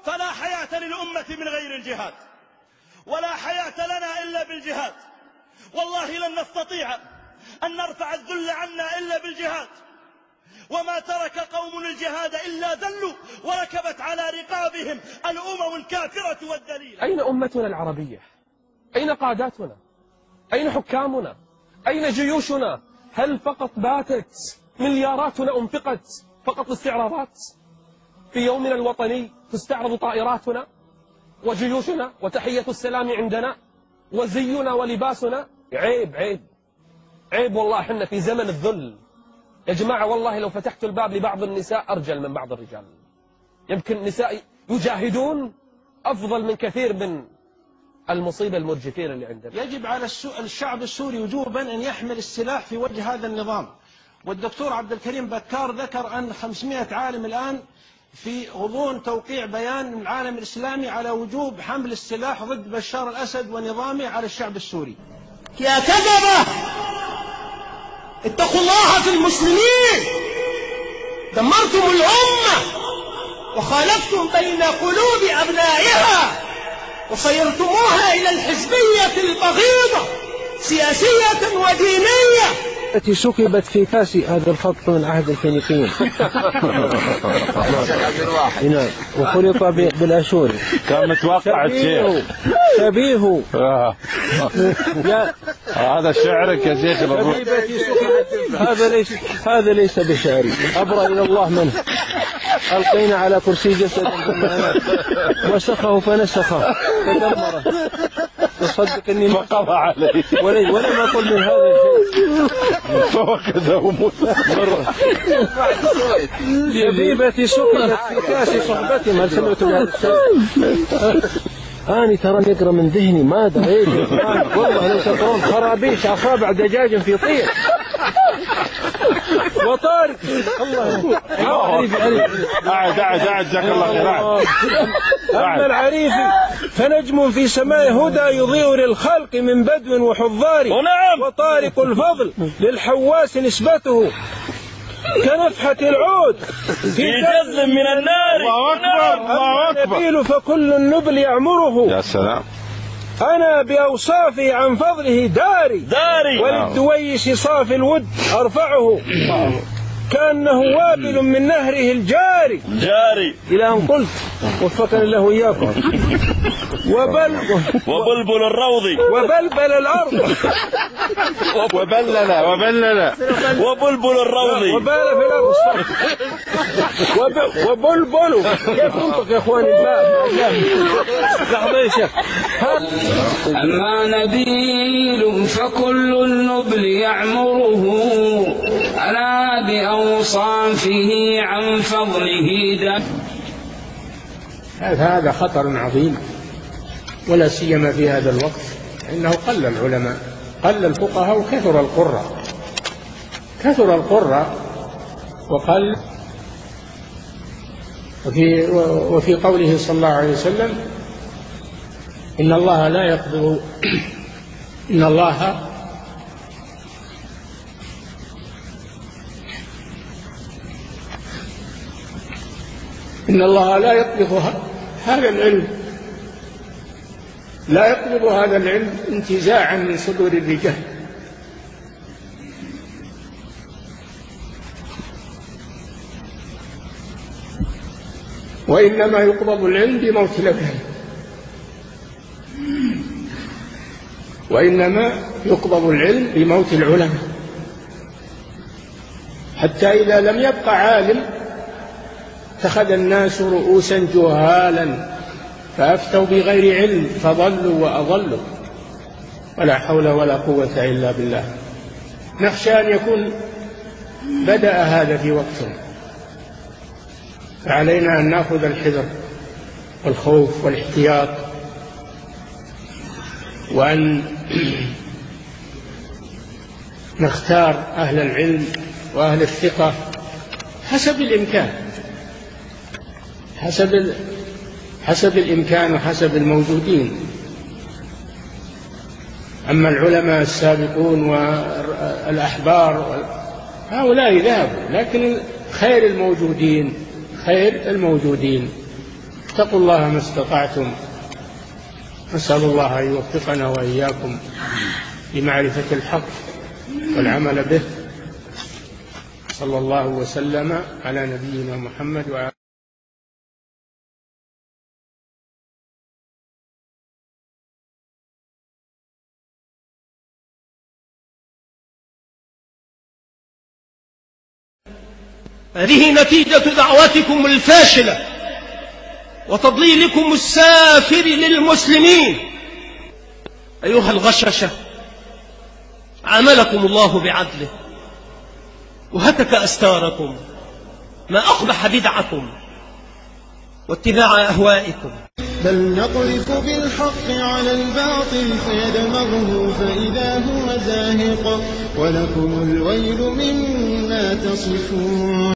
فلا حياة للأمة من غير الجهاد، ولا حياة لنا إلا بالجهاد. والله لن نستطيع أن نرفع الذل عنا إلا بالجهاد. وما ترك قوم الجهاد إلا ذلوا وركبت على رقابهم الأمم الكافرة والدليل. أين أمتنا العربية؟ أين قاداتنا؟ أين حكامنا؟ أين جيوشنا؟ هل فقط باتت ملياراتنا أنفقت فقط استعراضات؟ في يومنا الوطني تستعرض طائراتنا وجيوشنا وتحية السلام عندنا وزينا ولباسنا. عيب عيب عيب والله. احنا في زمن الذل يا جماعة. والله لو فتحت الباب لبعض النساء أرجل من بعض الرجال. يمكن النساء يجاهدون أفضل من كثير من المصيبة المرجفين اللي عندنا. يجب على الشعب السوري وجوبا أن يحمل السلاح في وجه هذا النظام. والدكتور عبد الكريم بكار ذكر أن 500 عالم الآن في غضون توقيع بيان من العالم الإسلامي على وجوب حمل السلاح ضد بشار الأسد ونظامه على الشعب السوري. يا كذبة، اتقوا الله في المسلمين. دمرتم الأمة وخالفتم بين قلوب أبنائها وصيرتموها إلى الحزبية البغيضة سياسية ودينية التي سكبت في كاس هذا الخط من عهد الفينيقيين. نعم، وخلط بالأشوري. كان متوقع الشيخ شبيه. هذا شعرك يا شيخ. هذا ليس بشعري، أبرأ إلى الله منه. ألقينا على كرسي جسد وسخه فنسخه فدمره. تصدق اني ما قضى عليه ولم اقل من هذا الشيء. فوكذا وموسى شبيبتي سكبت في كاس صحبتي. ما سمعتم هذا الشيء؟ أنا ترى يقرأ من ذهني ما دريت. والله لو تقرون خرابيش أصابع دجاج في طير وطارق. الله قاعد جزاك الله خير. أما العريفي فنجم في سماء هدى يضيء للخلق من بدو وحضار. وطارق الفضل للحواس نسبته كنفحة العود في جزل من النار. الله أكبر الله أكبر. النبيل فكل النبل يعمره. يا سلام. أنا بأوصافي عن فضله داري وللدويش صافي الود أرفعه كأنه وابل من نهره الجاري إلى أن قلت وفقني الله وإياكم وبلبل الروض وبلبل الأرض وبلل وبلبل الروض وبال في الأرض وبلبل. كيف تنطق يا إخواني الباب؟ لحظة يا شيخ. أما نبيل فكل النبل يعمره ألا بأوصافه عن فضله دم. هذا خطر عظيم، ولا سيما في هذا الوقت، إنه قل العلماء، قل الفقهاء، وكثر القراء وقل. وفي قوله صلى الله عليه وسلم إن الله لا يقبض لا يقبض هذا العلم، لا يقبض هذا العلم انتزاعا من صدور الرجال، وإنما يقبض العلم بموت الأبناء، وإنما يقبض العلم بموت العلماء، حتى إذا لم يبقى عالم اتخذ الناس رؤوسا جهالا فأفتوا بغير علم فضلوا وأضلوا، ولا حول ولا قوة إلا بالله. نخشى أن يكون بدأ هذا في وقتنا، فعلينا أن نأخذ الحذر والخوف والاحتياط، وأن نختار أهل العلم وأهل الثقة حسب الإمكان، حسب الإمكان وحسب الموجودين. أما العلماء السابقون والأحبار هؤلاء ذهبوا، لكن خير الموجودين فاتقوا الله ما استطعتم. نسأل الله أن يوفقنا وإياكم لمعرفة الحق والعمل به. صلى الله وسلم على نبينا محمد وعلى هذه نتيجة دعوتكم الفاشلة وتضليلكم السافر للمسلمين. أيها الغششة، عاملكم الله بعدله وهتك أستاركم، ما أقبح بدعكم واتباع أهوائكم. بل نقذف بالحق على الباطل فيدمغه فإذا هو زاهق ولكم الويل مما تصفون.